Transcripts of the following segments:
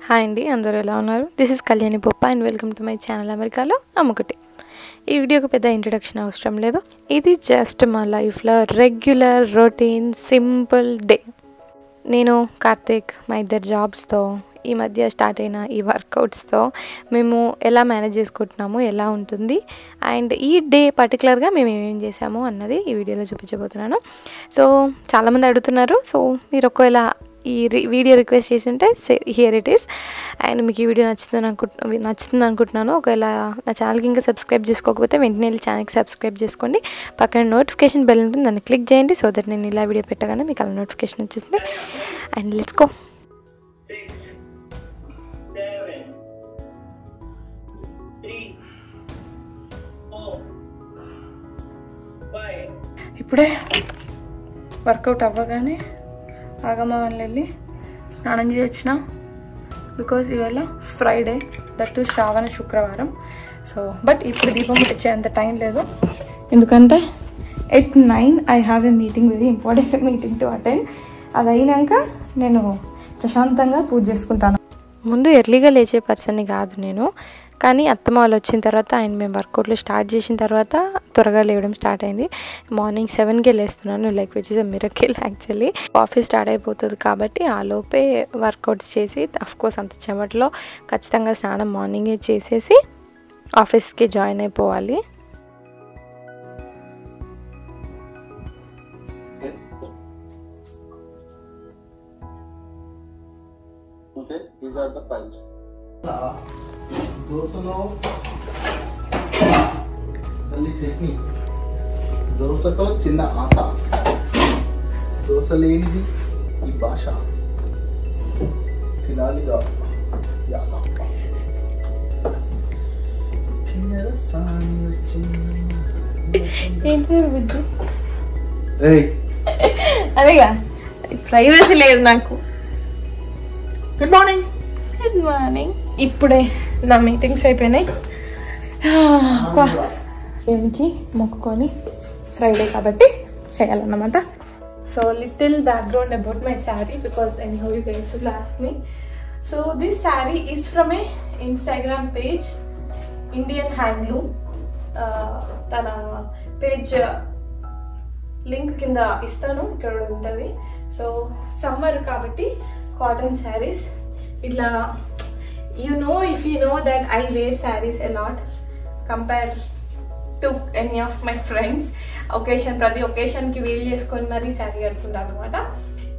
Hi అండి, అందరూ ఎలా ఉన్నారు? This is Kalyani Boppa and welcome to my channel అమెరికాలో అమ్మొకటి. ఈ వీడియోకి పెద్ద ఇంట్రడక్షన్ అవసరం లేదు. ఇది జస్ట్ మా లైఫ్లో రెగ్యులర్ రొటీన్ సింపుల్ డే. నేను కార్తీక్ మా ఇద్దరు జాబ్స్తో ఈ మధ్య స్టార్ట్ అయిన ఈ వర్కౌట్స్తో మేము ఎలా మేనేజ్ చేసుకుంటున్నాము, ఎలా ఉంటుంది అండ్ ఈ డే పర్టికులర్గా మేము ఏమేం చేసాము అన్నది ఈ వీడియోలో చూపించబోతున్నాను. సో చాలామంది అడుగుతున్నారు. సో మీరు ఒకవేళ ఈ వీడియో రిక్వెస్ట్ చేస్తుంటే హియర్ ఇట్ ఈస్. అండ్ మీకు ఈ వీడియో నచ్చుతుంది అనుకుంటున్నాను. ఒకవేళ నా ఛానల్కి ఇంకా సబ్స్క్రైబ్ చేసుకోకపోతే వెంటనే వెళ్ళి ఛానల్కి సబ్స్క్రైబ్ చేసుకోండి. పక్కన నోటిఫికేషన్ బెల్ ఉంటుంది, దాన్ని క్లిక్ చేయండి. సో దట్ నేను ఇలా వీడియో పెట్టగానే మీకు అలా నోటిఫికేషన్ వచ్చేస్తుంది. And let's go. ఇప్పుడే వర్కౌట్ అవ్వగానే ఆగమని వెళ్ళి స్నానం చేసి వచ్చిన. బికాజ్ ఇవాళ ఫ్రైడే, దట్ శ్రావణ శుక్రవారం. సో బట్ ఇప్పుడు దీపం ముట్టించేంత టైం లేదు, ఎందుకంటే at 9 I have a meeting, very important meeting to attend. అది అయినాక నేను ప్రశాంతంగా పూజ చేసుకుంటాను. ముందు ఎర్లీగా లేచే పర్సన్ని కాదు నేను, కానీ అత్తమ్మ వాళ్ళు వచ్చిన తర్వాత అండ్ మేము వర్కౌట్లు స్టార్ట్ చేసిన తర్వాత త్వరగా లేవడం స్టార్ట్ అయింది. మార్నింగ్ 7కే లేస్తున్నాను, like which is a miracle actually. Office start అయిపోతుంది కాబట్టి ఆ లోపే వర్కౌట్స్ చేసి, అఫ్కోర్స్ అంత చెమటలో ఖచ్చితంగా స్నానం మార్నింగే చేసేసి ఆఫీస్కి జాయిన్ అయిపోవాలి. These are the piles. దోసలో తల్లి చట్నీ, దోసతో చిన్న ఆశ, దోస లేనిది ఈ భాష, తినాలిగా యాస. ఏంటి బుజ్జి? అదేగా ప్రైవసీ లేదు నాకు. Good morning. Good morning. ఇప్పుడే నా మీటింగ్స్ అయిపోయినాయి. దేవునికి మొక్కుకొని ఫ్రైడే కాబట్టి చేయాలన్నమాట. So little background about my sari, because anyhow you guys will ask me. So this saree is from a Instagram page, Indian Handloom. తన పేజ్ లింక్ కింద ఇస్తాను, ఇక్కడ ఉంటుంది. సో సమ్మర్ కాబట్టి కాటన్ శారీస్ ఇట్లా, you know, if you know that I wear sarees a lot compared to any of my friends. ప్రతి ఒకేషన్కి వీలు చేసుకొని మరీ శారీ కట్టుకుంటాను అనమాట.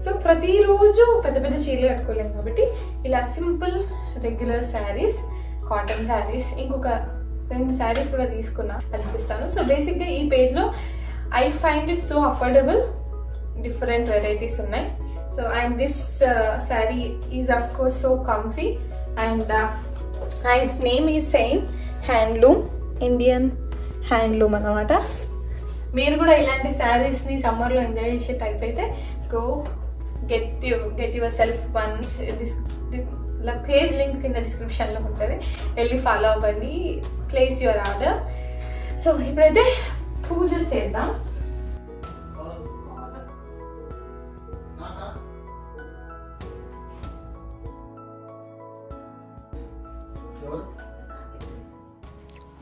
సో ప్రతిరోజు పెద్ద పెద్ద చీరలు కట్టుకోలేము కాబట్టి ఇలా simple regular saris, cotton saris, ఇంకొక 2 శారీస్ కూడా తీసుకున్నా అనిపిస్తాను. సో బేసిక్గా ఈ పేజ్లో I find it so affordable, different varieties ఉన్నాయి. So and this saree is of course so comfy and its name is same Handloom, Indian Handloom అనమాట. మీరు కూడా ఇలాంటి శారీస్ని సమ్మర్లో ఎంజాయ్ చేసే టైప్ అయితే go get your self once. Page link కింద డిస్క్రిప్షన్లో ఉంటుంది, వెళ్ళి ఫాలో అవ్వండి, ప్లేస్ యువర్ ఆర్డర్. సో ఇప్పుడైతే పూజలు చేద్దాం.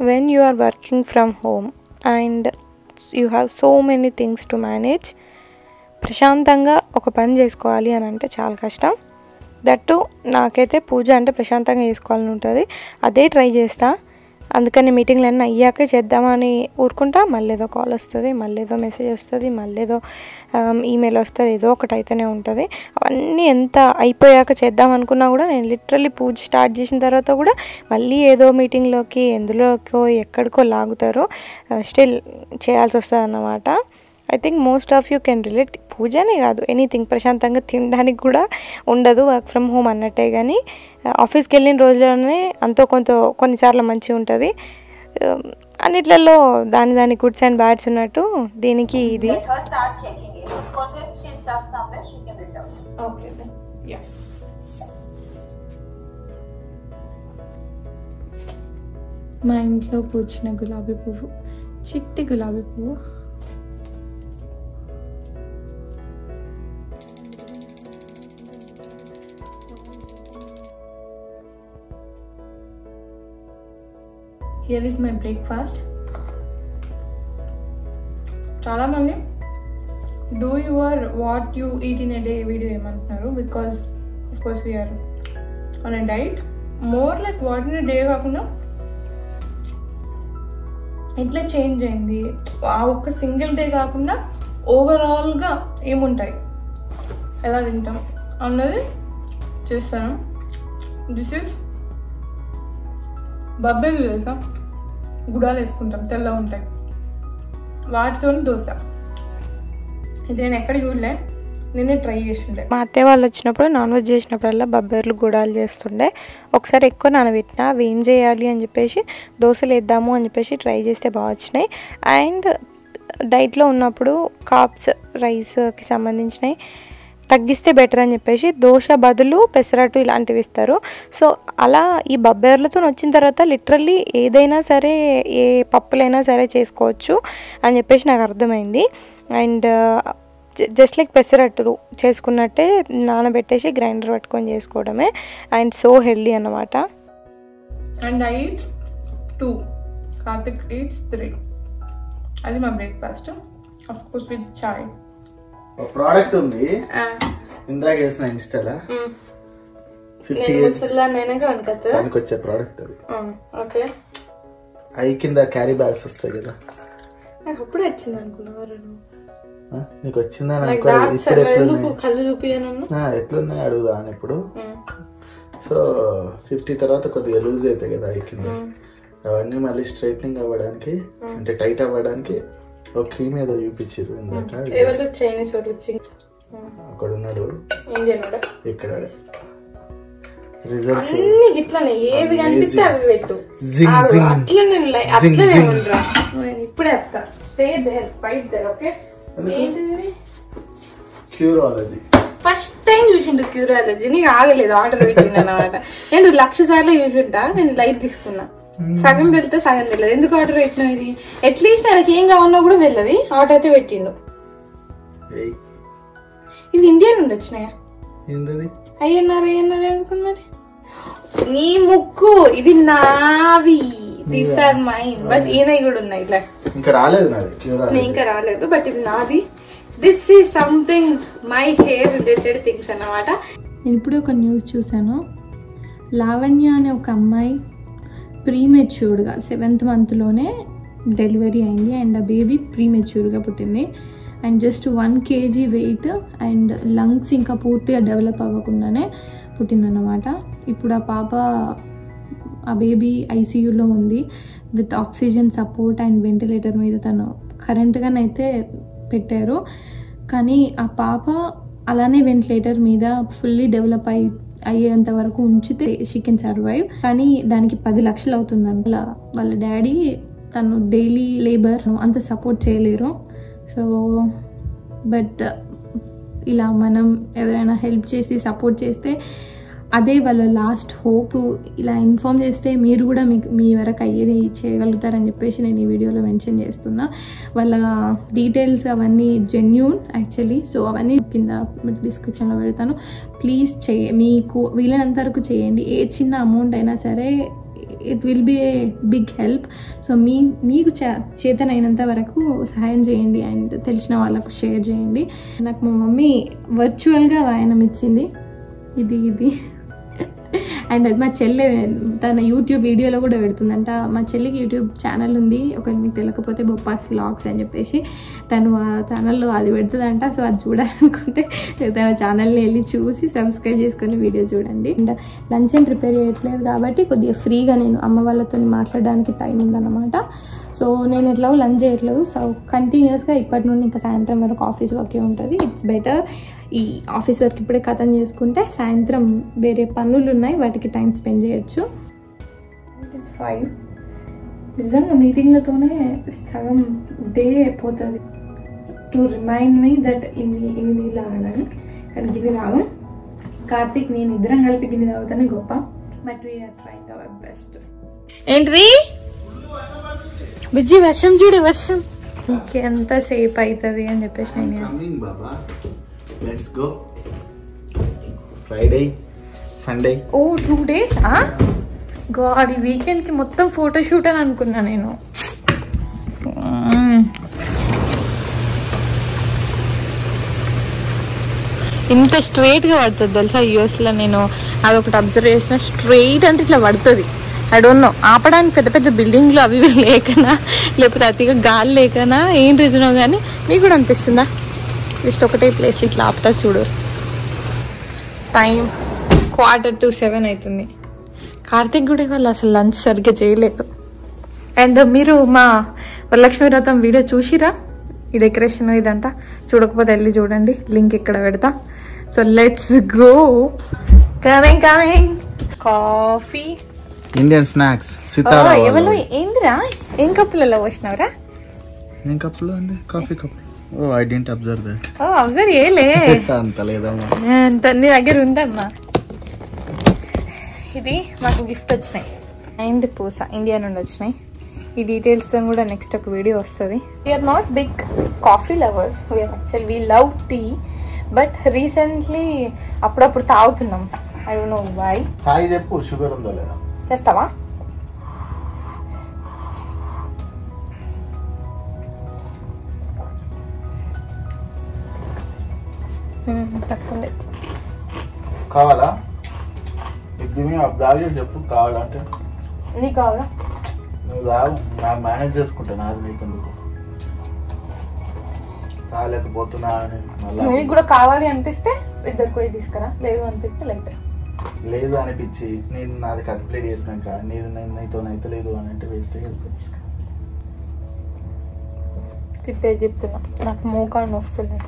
When you are working from home and you have so many things to manage, ప్రశాంతంగా ఒక పని చేసుకోవాలి అని అంటే చాలా కష్టం. దట్టు నాకైతే పూజ అంటే ప్రశాంతంగా చేసుకోవాలని ఉంటుంది, అదే ట్రై చేస్తా. అందుకని మీటింగ్లన్నీ అయ్యాకే చేద్దామని ఊరుకుంటా, మళ్ళీ ఏదో కాల్ వస్తుంది, మళ్ళీ ఏదో మెసేజ్ వస్తుంది, మళ్ళీ ఏదో ఈమెయిల్ వస్తుంది, ఏదో ఒకటి అయితేనే ఉంటుంది. అవన్నీ ఎంత అయిపోయాక చేద్దాం అనుకున్నా కూడా నేను లిటరల్లీ పూజ స్టార్ట్ చేసిన తర్వాత కూడా మళ్ళీ ఏదో మీటింగ్లోకి ఎందులోకో ఎక్కడికో లాగుతారో స్టిల్ చేయాల్సి వస్తుంది అన్నమాట. I think most of you can relate. పూజనే కాదు, ఎనీథింగ్, ప్రశాంతంగా తినడానికి కూడా ఉండదు వర్క్ ఫ్రమ్ హోమ్ అన్నట్టే. కానీ ఆఫీస్కి వెళ్ళిన రోజుల్లోనే అంతో కొంత కొన్నిసార్లు మంచిగా ఉంటుంది. అన్నిట్లలో దాని గుడ్స్ అండ్ బ్యాడ్స్ ఉన్నట్టు దీనికి ఇది. మా ఇంట్లో పూచిన గులాబీ పువ్వు, చిట్టి గులాబీ పువ్వు. Here is my breakfast. చాలామంది do your what you eat in a day video ఏమంటున్నారు, because of course we are on a diet. More like what in a day కాకుండా ఎట్లా చేంజ్ అయింది, ఆ ఒక్క సింగిల్ డే కాకుండా ఓవరాల్గా ఏముంటాయి, ఎలా తింటాం అన్నది చేస్తాను. దిస్ ఈస్ బబ్బేలు తెలుసా, గుడాలు వేసుకుంటాం, తెల్లగా ఉంటాయి, వాటితో దోశ. ఇది నేను ఎక్కడ చూడలే, నేనే ట్రై చేస్తుండే. మా అత్తయ్య వాళ్ళు వచ్చినప్పుడు నాన్ వెజ్ చేసినప్పుడల్లా బబ్బేర్లు గుడాలు చేస్తుండే. ఒకసారి ఎక్కువ నానబెట్టిన, అవి ఏం చేయాలి అని చెప్పేసి దోశలు వేద్దాము అని చెప్పేసి ట్రై చేస్తే బాగా వచ్చినాయి. అండ్ డైట్లో ఉన్నప్పుడు కార్బ్స్ రైస్కి సంబంధించినవి తగ్గిస్తే బెటర్ అని చెప్పేసి దోశ బదులు పెసరట్టు ఇలాంటివి ఇస్తారు. సో అలా ఈ బబ్బేర్లతో వచ్చిన తర్వాత లిటరల్లీ ఏదైనా సరే, ఏ పప్పులైనా సరే చేసుకోవచ్చు అని చెప్పేసి నాకు అర్థమైంది. అండ్ జస్ట్ లైక్ పెసరట్టు చేసుకున్నట్టే నానబెట్టేసి గ్రైండర్ పట్టుకొని చేసుకోవడమే. అండ్ సో హెల్దీ అన్నమాట. And I eat 2, Karthik eats 3. అది మా breakfast, of course with chai. Product ఉంది ఇందాక వేసిన ఇన్స్టాలో 50 years దానికి వచ్చే ప్రోడక్ట్ అది. ఓకే, ఐ కింద క్యారీ బ్యాగ్స్ వస్తాయి కదా, నాకు అప్పుడే వచ్చింది అనుకున్నాను. నీకు వచ్చిందా? ఎట్లున్నాయి అడుగుదా అని ఇప్పుడు. సో 50 తర్వాత కొద్దిగా లూజ్ అవుతాయి కదా ఐ కింద, అవన్నీ మళ్ళీ స్ట్రైట్నింగ్ అవ్వడానికి, అంటే టైట్ అవ్వడానికి ఒక క్రీమ్ ఏదో చూపించారు ఇందాక. అక్కడ ఉన్నాడు ఇక్కడ. రిజల్ట్స్ క్యూరాలజీ ఫస్ట్ టైం చూసిండు. క్యూరాలజీ నీకు ఆగలేదు, ఆర్డర్ పెట్టిండు అనమాట. నేను 1,00,000 సార్లు చూసింటా, నేను లైట్ తీసుకున్నా. సగం వెళ్తే సగం తెలియదు. ఎందుకు ఆర్డర్ పెట్టినా? ఇది అట్లీస్ట్ ఆయనకి ఏం కావాలో కూడా తెలియదు, ఆర్డర్ అయితే పెట్టిండు. ఇది ఇండియా నుండి వచ్చినాయా? అయ్యన్నారు అనుకున్నారు. నీ ముక్కు, ఇది నావి, దీస్ ఆర్ మైన్. బట్ ఈయన కూడా ఉన్నాయి ఇట్లా. ఇంకా రాలేదు, ఇంకా రాలేదు, బట్ ఇది నాది. This is something my hair related things అన్నమాట. నేను ఇప్పుడు ఒక న్యూస్ చూసాను. లావణ్య అనే ఒక అమ్మాయి ప్రీమెచ్యూర్డ్గా 7th monthలోనే డెలివరీ అయింది. అండ్ ఆ బేబీ ప్రీమెచ్యూర్గా పుట్టింది. And just 1 kg weight and lungs ఇంకా పూర్తిగా డెవలప్ అవ్వకుండానే పుట్టిందన్నమాట. ఇప్పుడు ఆ బేబీ ఐసీయూలో ఉంది with oxygen support and ventilator మీద తను కరెంట్గానైతే పెట్టారు. కానీ ఆ పాప అలానే వెంటిలేటర్ మీద ఫుల్లీ డెవలప్ అయ్యేంత వరకు ఉంచితే షీ కెన్ సర్వైవ్. కానీ దానికి 10 లక్షలు అవుతుందంట. వాళ్ళ డాడీ తను డైలీ లేబర్ అంత సపోర్ట్ చేయలేరు. సో బట్ ఇలా మనం ఎవరైనా హెల్ప్ చేసి సపోర్ట్ చేస్తే అదే వాళ్ళ లాస్ట్ హోప్. ఇలా ఇన్ఫార్మ్ చేస్తే మీరు కూడా మీ వరకు అయ్యేది చేయగలుగుతారని చెప్పేసి నేను ఈ వీడియోలో మెన్షన్ చేస్తున్నా. వాళ్ళ డీటెయిల్స్ అవన్నీ జెన్యూన్ యాక్చువల్లీ. సో అవన్నీ కింద డిస్క్రిప్షన్లో పెడతాను. ప్లీజ్ మీకు వీలైనంత వరకు చేయండి. ఏ చిన్న అమౌంట్ అయినా సరే it will be a big help. So మీకు చేతనైనంత వరకు సహాయం చేయండి అండ్ తెలిసిన వాళ్ళకు షేర్ చేయండి. నాకు మా మమ్మీ వర్చువల్గా వాయనం ఇచ్చింది. ఇది అండ్ మా చెల్లె తన యూట్యూబ్ వీడియోలో కూడా పెడుతుందంట. మా చెల్లికి యూట్యూబ్ ఛానల్ ఉంది, ఒకవేళ మీకు తెలియకపోతే బొప్పాస్ వ్లాగ్స్ అని చెప్పేసి. తను ఆ ఛానల్లో అది పెడుతుందంట. సో అది చూడాలనుకుంటే తన ఛానల్ని వెళ్ళి చూసి సబ్స్క్రైబ్ చేసుకొని వీడియో చూడండి. అండ్ లంచ్ ఏం ప్రిపేర్ చేయట్లేదు కాబట్టి కొద్దిగా ఫ్రీగా నేను అమ్మ వాళ్ళతో మాట్లాడడానికి టైం ఉందన్నమాట. సో నేను ఎట్లాగో లంచ్ చేయట్లేదు. సో కంటిన్యూస్గా ఇప్పటి నుండి ఇంకా సాయంత్రం వరకు ఆఫీస్ వర్కే ఉంటుంది. ఇట్స్ బెటర్ ఈ ఆఫీస్ వర్క్ ఇప్పుడే ఖతం చేసుకుంటే సాయంత్రం వేరే పనులు ఉన్నాయి, వాటికి టైం స్పెండ్ చేయొచ్చు. It is fine. నిజంగా మీటింగ్లతోనే సగం డే అయిపోతుంది. టు రిమైండ్ మీ దట్ ఇన్ని తాగాలని. కానీ గివి రావు. కార్తిక్ నేను ఇద్దరం కలిపి గిన్నె తాగుతానే గొప్ప. But we are trying our best. ఏంటిది బిజ్జి? వర్షం చూడు, వర్షం ఇంకెంత సేపు అవుతుంది అని చెప్పేసి నేను. Let's go. Friday Sunday. Oh 2 days. God ఈ వీకెండ్కి మొత్తం ఫోటోషూట్ అని అనుకున్నా నేను. ఇంత స్ట్రైట్గా పడుతుంది తెలుసా యూఎస్లో. నేను అదొకటి అబ్జర్వ్ చేసిన, స్ట్రైట్ అంటే ఇట్లా పడుతుంది. ఐ డోంట్ నో, ఆపడానికి పెద్ద పెద్ద బిల్డింగ్లు అవి ఇవి లేకనా, లేకపోతే అతిగా గాలి లేకనా, ఏం రీజనో కానీ మీకు కూడా అనిపిస్తుందా? జస్ట్ ఒకటే ప్లేస్ ఇట్లా ఆపుతా చూడు. టైం 6:45 అవుతుంది. కార్తీక్ కూడా ఇవాళ అసలు లంచ్ సరిగ్గా చేయలేదు. అండ్ మీరు మా వరలక్ష్మి వ్రతం వీడియో చూసిరా? ఈ డెకరేషన్ ఇదంతా చూడకపోతే వెళ్ళి చూడండి, లింక్ ఇక్కడ పెడతా. So let's go. Coming coffee, Indian snacks. ఎవరు ఏందిరా, ఏం కప్పులలో పోసినవరా? ఏం కప్పులు అండి? కాఫీ కప్పులు. Oh I didn't observe that. Oh observe చేయలే అంత లేదమ్మా, అంత నీ దగ్గర ఉందమ్మా. ఇది మాకు గిఫ్ట్ వచ్చినాయి, 9th పూస ఇండియా నుండి వచ్చినాయి. ఈ డీటెయిల్స్ తో కూడా నెక్స్ట్ ఒక వీడియో వస్తుంది. We are not big coffee lovers, actual we love tea, but recently అప్పుడప్పుడు తాగుతున్నాం. I don't know why. Hi చెప్పు, షుగర్ ఉందా లేదా? చేస్తావా? తక్కువ కావాలా? దాగి చెప్పు కావాలంటే. నీకు కావాలా? నువ్వు దాగు, నాకు మేనేజ్ చేసుకుంటాను. అది నీకు కాలేకపోతున్నా అని నీకు కూడా కావాలి అనిపిస్తే ఇద్దరికి పోయి తీసుకురా, లేదు అనిపిస్తే లైట్. లేదు అనిపించి నేను నాది కంప్లీట్ చేసినాక నీతో అయితే లేదు అని అంటే వేస్ట్ తిప్పే చెప్తున్నా. నాకు మోకాళ్ళు వస్తుంది,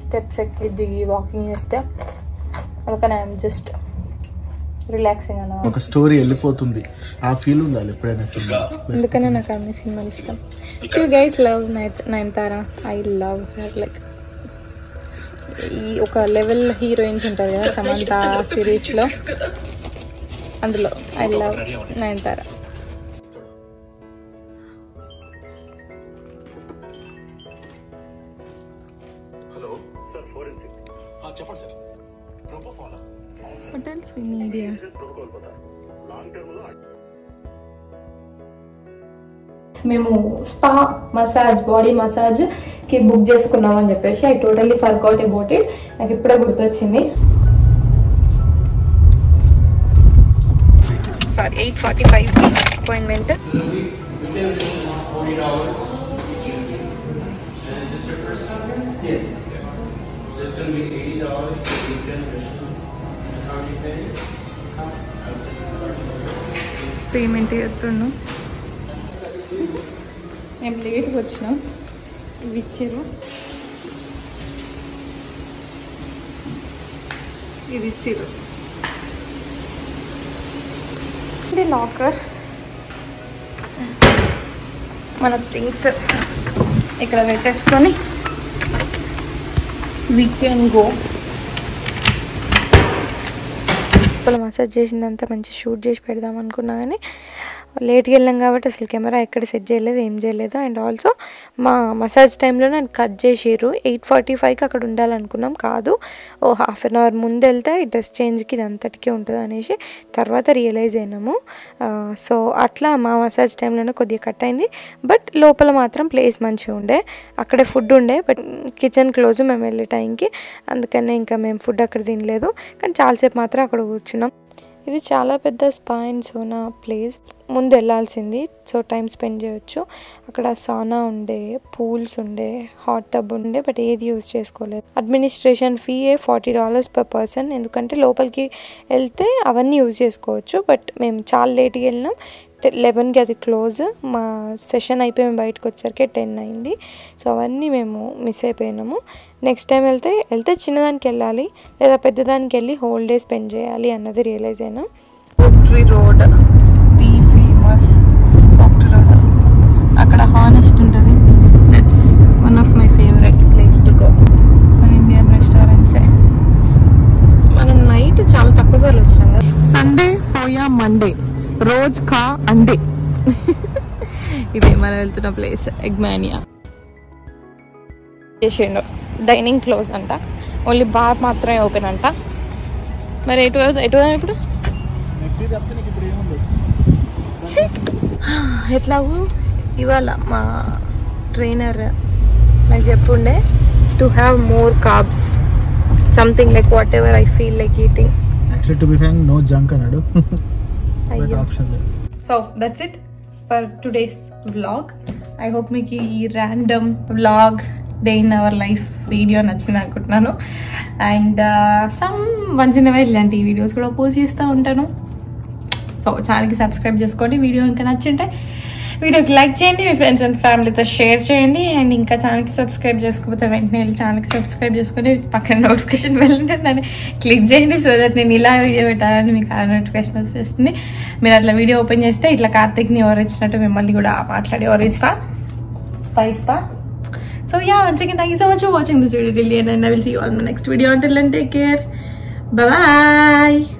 స్టెప్స్ ఎక్కి దిగి వాకింగ్ చేస్తే, అందుకని ఐఎమ్ జస్ట్ రిలాక్సింగ్ అన్న. ఒక స్టోరీ వెళ్ళిపోతుంది, ఆ ఫీల్ ఉండాలి ఎప్పుడైనా సినిమా. అందుకనే నాకు అన్ని సినిమాలు ఇష్టం. You guys love Nayanthara? I love her. Like ఈ ఒక లెవెల్ హీరోయిన్స్ ఉంటారు కదా సమంత సిరీస్లో, అందులో I love Nayanthara. What else we need here? మేము స్పా మసాజ్, బాడీ మసాజ్ కి బుక్ చేసుకున్నాం అని చెప్పేసి I totally forgot about it. నాకు ఇప్పుడే గుర్తొచ్చింది. Sorry, 8:45 appointment. పేమెంట్ చేస్తున్నాం. మేము లేట్గా వచ్చినాం. ఇవి ఇచ్చిర్రు, ఇది ఇచ్చిర్రు. ఇది లాకర్, మన థింగ్స్ ఇక్కడ పెట్టేసుకొని వీ కెన్ గో. మసాజ్ చేసిందంతా మంచి షూట్ చేసి పెడదాం అనుకున్నా కానీ లేట్కి వెళ్ళాం కాబట్టి అసలు కెమెరా ఎక్కడ సెట్ చేయలేదు, ఏం చేయలేదు. అండ్ ఆల్సో మా మసాజ్ టైంలో నన్ను కట్ చేసిర్రు. 8:45కి అక్కడ ఉండాలనుకున్నాం, కాదు ఓ హాఫ్ అన్ అవర్ ముందు వెళ్తే ఈ డ్రెస్ చేంజ్కి ఇది అంతటికీ ఉంటుంది అనేసి తర్వాత రియలైజ్ అయినాము. సో అట్లా మా మసాజ్ టైంలోనే కొద్దిగా కట్ అయింది. బట్ లోపల మాత్రం ప్లేస్ మంచిగా ఉండే, అక్కడే ఫుడ్ ఉండే. బట్ కిచెన్ క్లోజ్ మేము వెళ్ళే టైంకి, అందుకనే ఇంకా మేము ఫుడ్ అక్కడ తినలేదు. కానీ చాలాసేపు మాత్రం అక్కడ కూర్చున్నాం. ఇది చాలా పెద్ద స్పా అండ్ సోనా ప్లేస్. ముందు వెళ్ళాల్సింది, సో టైం స్పెండ్ చేయొచ్చు. అక్కడ సానా ఉండే, పూల్స్ ఉండే, హాట్ టబ్ ఉండే, బట్ ఏది యూజ్ చేసుకోలేదు. అడ్మినిస్ట్రేషన్ ఫీ $40 per person, ఎందుకంటే లోపలికి వెళ్తే అవన్నీ యూజ్ చేసుకోవచ్చు. బట్ మేము చాలా లేట్గా వెళ్ళినాం, 11కి అది క్లోజ్. మా సెషన్ అయిపోయి మేము బయటకు వచ్చేసరికి 10 అయింది. సో అవన్నీ మేము మిస్ అయిపోయినాము. నెక్స్ట్ టైం వెళ్తే చిన్నదానికి వెళ్ళాలి, లేదా పెద్దదానికి వెళ్ళి హోల్ డే స్పెండ్ చేయాలి అన్నది రియలైజ్ అయినా. రోడ్ ది ఫేమస్ అక్కడ హానెస్ట్ ఉంటుంది. That's one of my favourite place to go. మన ఇండియన్ రెస్టారెంట్సే. మనం నైట్ చాలా తక్కువ సార్లు వచ్చినాం కదా. సండే పోయా మండే రోజ్ కా అండే. ఇదే మనం వెళ్తున్న ప్లేస్, ఎగ్మానియా. చేసిండు డైనింగ్ క్లోజ్ అంట, ఓన్లీ బార్ మాత్రమే ఓపెన్ అంట. మరి ఎటు ఇప్పుడు చెప్తే నీకు ఇప్పుడు ఏముంది ఎట్లాగూ ఇవాళ మా ట్రైనర్ నాకు చెప్పుండే to have more carbs something like whatever I feel like eating. Actually to be frank no junk అన్నాడు. So that's it for today's vlog. I hope మీకు ఈ random vlog day in our life video నచ్చింది అనుకుంటున్నాను. And some once in a while ఇలాంటి videos కూడా post చేస్తూ ఉంటాను. So ఛానల్కి సబ్స్క్రైబ్ చేసుకోండి. వీడియో ఇంకా నచ్చింటే వీడియోకి లైక్ చేయండి, మీ ఫ్రెండ్స్ అండ్ ఫ్యామిలీతో షేర్ చేయండి. అండ్ ఇంకా ఛానల్కి సబ్స్క్రైబ్ చేసుకోకపోతే వెంటనే వెళ్ళి ఛానల్కి సబ్స్క్రైబ్ చేసుకొని పక్కన నోటిఫికేషన్ వెళ్ళండి, దాన్ని క్లిక్ చేయండి. సో దట్ నేను ఇలా వీడియో పెట్టాలని మీకు ఆ నోటిఫికేషన్ వచ్చేస్తుంది. మీరు అట్లా వీడియో ఓపెన్ చేస్తే ఇట్లా కార్తిక్ని ఎవరు ఇచ్చినట్టు మిమ్మల్ని కూడా మాట్లాడి ఎవరు ఇస్తా. So yeah, once again, thank you so much for watching this video till the end, and I will see you all in my next video. Until then, take care. Bye bye.